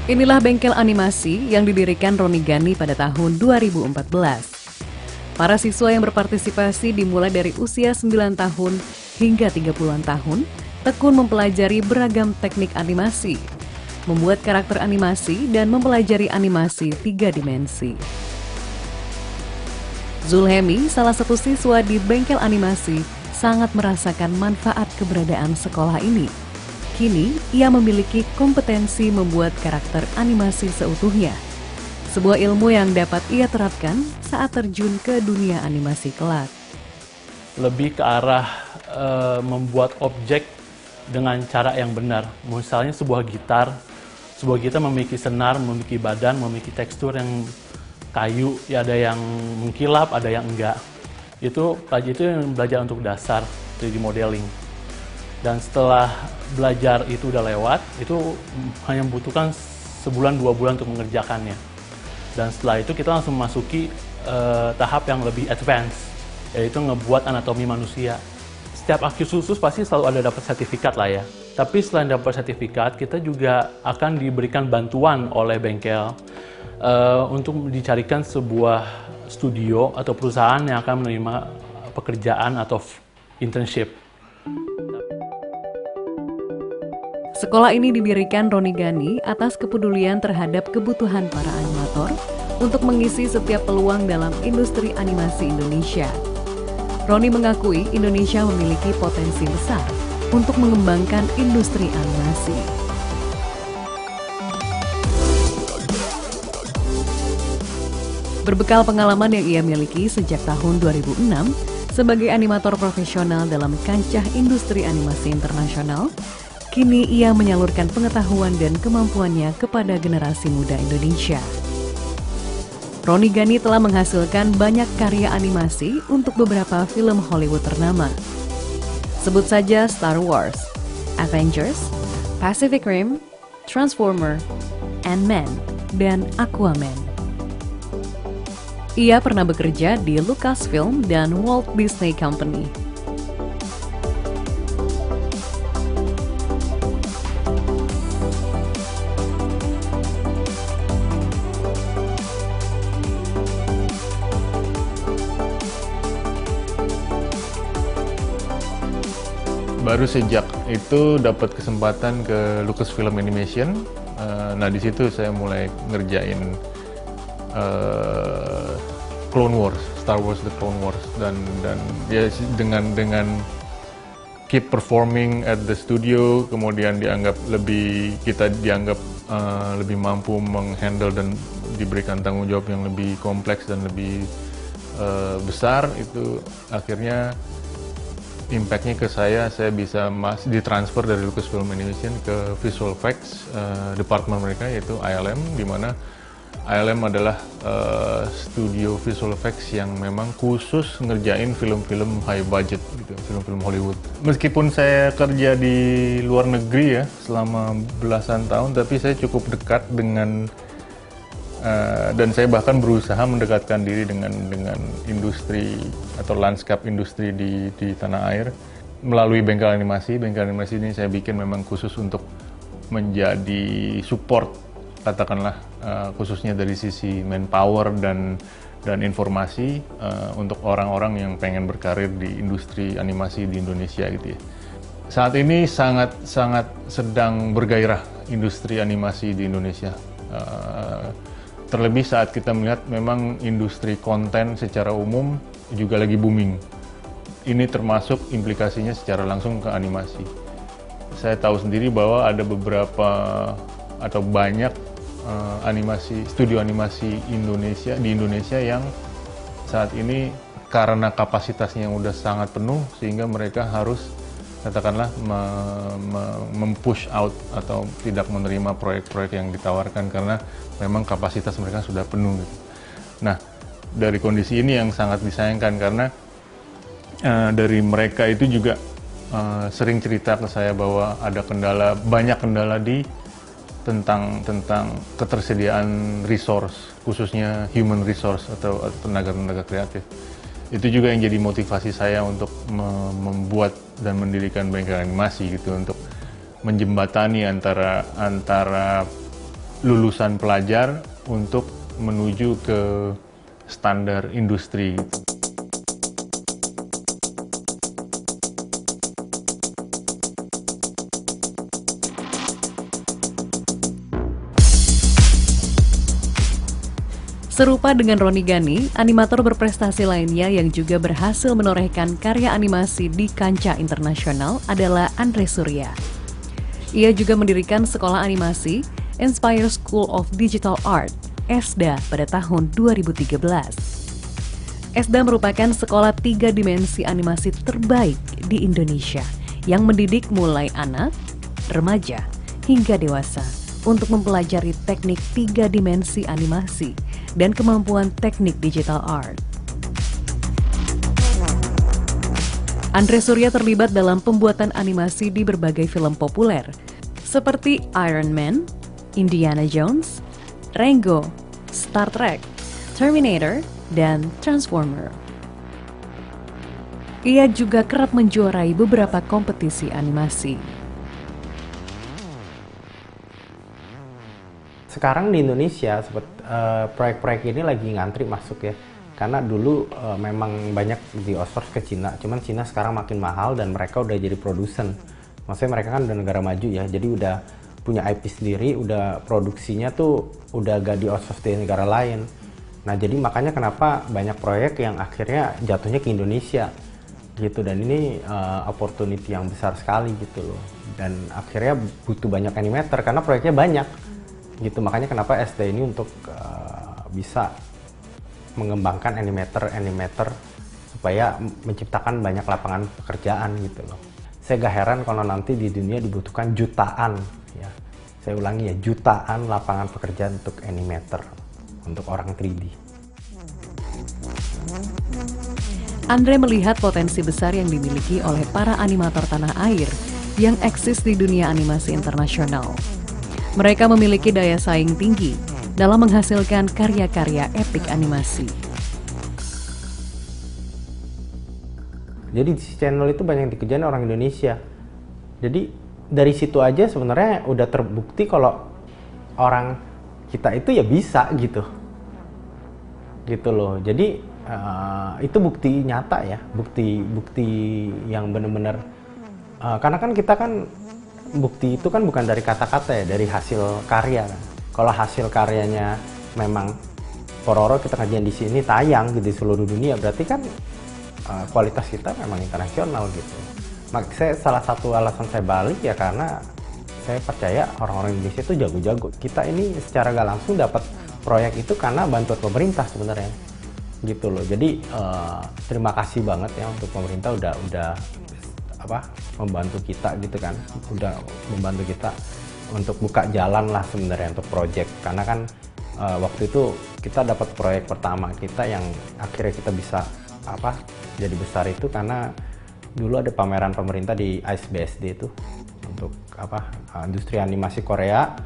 Inilah bengkel animasi yang didirikan Roni Ghani pada tahun 2014. Para siswa yang berpartisipasi dimulai dari usia 9 tahun hingga 30-an tahun, tekun mempelajari beragam teknik animasi, membuat karakter animasi dan mempelajari animasi 3 dimensi. Zulhemi, salah satu siswa di bengkel animasi, sangat merasakan manfaat keberadaan sekolah ini. Kini, ia memiliki kompetensi membuat karakter animasi seutuhnya. Sebuah ilmu yang dapat ia terapkan saat terjun ke dunia animasi kelak. Lebih ke arah membuat objek dengan cara yang benar. Misalnya sebuah gitar memiliki senar, memiliki badan, memiliki tekstur yang kayu, ya ada yang mengkilap, ada yang enggak. Itu yang belajar untuk dasar 3D modeling. Dan setelah belajar itu udah lewat, itu hanya membutuhkan sebulan 2 bulan untuk mengerjakannya. Dan setelah itu kita langsung memasuki tahap yang lebih advance, yaitu ngebuat anatomi manusia. Setiap akus khusus pasti selalu ada dapat sertifikat lah ya. Tapi selain dapat sertifikat, kita juga akan diberikan bantuan oleh bengkel untuk dicarikan sebuah studio atau perusahaan yang akan menerima pekerjaan atau internship. Sekolah ini didirikan Roni Ghani atas kepedulian terhadap kebutuhan para animator untuk mengisi setiap peluang dalam industri animasi Indonesia. Roni mengakui Indonesia memiliki potensi besar untuk mengembangkan industri animasi. Berbekal pengalaman yang ia miliki sejak tahun 2006 sebagai animator profesional dalam kancah industri animasi internasional, kini ia menyalurkan pengetahuan dan kemampuannya kepada generasi muda Indonesia. Roni Ghani telah menghasilkan banyak karya animasi untuk beberapa film Hollywood ternama. Sebut saja Star Wars, Avengers, Pacific Rim, Transformer, Ant-Man, dan Aquaman. Ia pernah bekerja di Lucasfilm dan Walt Disney Company. Baru sejak itu dapat kesempatan ke Lucasfilm Animation. Nah di situ saya mulai ngerjain Clone Wars, Star Wars The Clone Wars, dan ya dengan keep performing at the studio, kemudian kita dianggap lebih mampu menghandle dan diberikan tanggung jawab yang lebih kompleks dan lebih besar. Itu akhirnya impact-nya ke saya bisa ditransfer dari Lucasfilm Animation ke Visual Effects department mereka, yaitu ILM, di mana ILM adalah studio visual effects yang memang khusus ngerjain film-film high budget gitu, film-film Hollywood. Meskipun saya kerja di luar negeri ya selama belasan tahun, tapi saya cukup dekat dengan dan saya bahkan berusaha mendekatkan diri dengan industri atau landscape industri di tanah air melalui bengkel animasi. Bengkel animasi ini saya bikin memang khusus untuk menjadi support, katakanlah khususnya dari sisi manpower dan informasi untuk orang-orang yang pengen berkarir di industri animasi di Indonesia gitu ya. Saat ini sangat sedang bergairah industri animasi di Indonesia. Terlebih saat kita melihat memang industri konten secara umum juga lagi booming. Ini termasuk implikasinya secara langsung ke animasi. Saya tahu sendiri bahwa ada beberapa atau banyak studio animasi di Indonesia yang saat ini karena kapasitasnya yang udah sangat penuh sehingga mereka harus katakanlah mempush out atau tidak menerima proyek-proyek yang ditawarkan karena memang kapasitas mereka sudah penuh gitu. Nah, dari kondisi ini yang sangat disayangkan karena dari mereka itu juga sering cerita ke saya bahwa ada banyak kendala tentang ketersediaan resource, khususnya human resource atau tenaga kreatif. Itu juga yang jadi motivasi saya untuk membuat dan mendirikan bengkel animasi gitu, untuk menjembatani antara lulusan pelajar untuk menuju ke standar industri. Serupa dengan Roni Ghani, animator berprestasi lainnya yang juga berhasil menorehkan karya animasi di kancah internasional adalah Andre Surya. Ia juga mendirikan sekolah animasi Inspire School of Digital Art, ESDA, pada tahun 2013. ESDA merupakan sekolah 3 dimensi animasi terbaik di Indonesia yang mendidik mulai anak, remaja, hingga dewasa untuk mempelajari teknik 3 dimensi animasi dan kemampuan teknik digital art. Andre Surya terlibat dalam pembuatan animasi di berbagai film populer, seperti Iron Man, Indiana Jones, Rango, Star Trek, Terminator, dan Transformer. Ia juga kerap menjuarai beberapa kompetisi animasi. Sekarang di Indonesia proyek-proyek ini lagi ngantri masuk ya, karena dulu memang banyak di outsource ke Cina, cuman Cina sekarang makin mahal dan mereka udah jadi produsen. Maksudnya mereka kan udah negara maju ya, jadi udah punya IP sendiri, udah produksinya tuh udah gak di outsource di negara lain. Nah jadi makanya kenapa banyak proyek yang akhirnya jatuhnya ke Indonesia gitu, dan ini opportunity yang besar sekali gitu loh, dan akhirnya butuh banyak animator karena proyeknya banyak gitu. Makanya kenapa SD ini untuk bisa mengembangkan animator supaya menciptakan banyak lapangan pekerjaan gitu loh. Saya gak heran kalau nanti di dunia dibutuhkan jutaan ya. Saya ulangi ya, jutaan lapangan pekerjaan untuk animator, untuk orang 3D. Andre melihat potensi besar yang dimiliki oleh para animator tanah air yang eksis di dunia animasi internasional. Mereka memiliki daya saing tinggi dalam menghasilkan karya-karya epik animasi. Jadi di channel itu banyak yang dikerjain orang Indonesia. Jadi dari situ aja sebenarnya udah terbukti kalau orang kita itu ya bisa gitu. Gitu loh. Jadi itu bukti nyata ya, bukti yang benar-benar karena kan kita kan bukti itu kan bukan dari kata-kata ya, dari hasil karya kan. Kalau hasil karyanya memang pororo kita kajian di sini tayang gitu di seluruh dunia, berarti kan kualitas kita memang internasional gitu. Saya salah satu alasan saya balik ya karena saya percaya orang-orang Indonesia itu jago-jago. Kita ini secara gak langsung dapat proyek itu karena bantuan pemerintah sebenarnya gitu loh. Jadi terima kasih banget ya untuk pemerintah udah membantu kita gitu kan, udah membantu kita untuk buka jalan lah sebenarnya untuk proyek. Karena kan waktu itu kita dapat proyek pertama kita yang akhirnya kita bisa jadi besar itu karena dulu ada pameran pemerintah di ISBSD itu untuk industri animasi Korea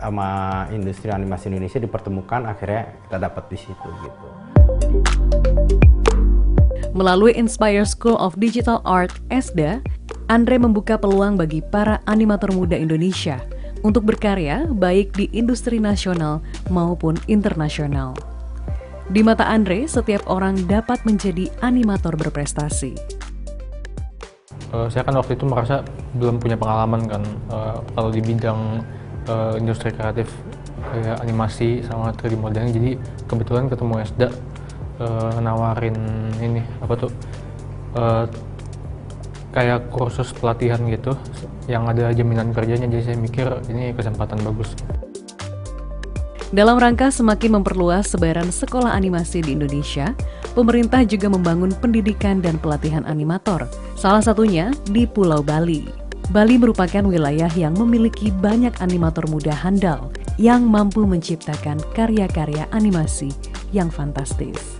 sama industri animasi Indonesia dipertemukan, akhirnya kita dapat di situ gitu. Melalui Inspire School of Digital Art (ESDA), Andre membuka peluang bagi para animator muda Indonesia untuk berkarya baik di industri nasional maupun internasional. Di mata Andre, setiap orang dapat menjadi animator berprestasi. Saya kan waktu itu merasa belum punya pengalaman kan kalau di bidang industri kreatif kayak animasi sama 3D modeling, jadi kebetulan ketemu ESDA nawarin ini kayak kursus pelatihan gitu yang ada jaminan kerjanya, jadi saya mikir ini kesempatan bagus. Dalam rangka semakin memperluas sebaran sekolah animasi di Indonesia, pemerintah juga membangun pendidikan dan pelatihan animator, salah satunya di Pulau Bali. Bali merupakan wilayah yang memiliki banyak animator muda handal yang mampu menciptakan karya-karya animasi yang fantastis.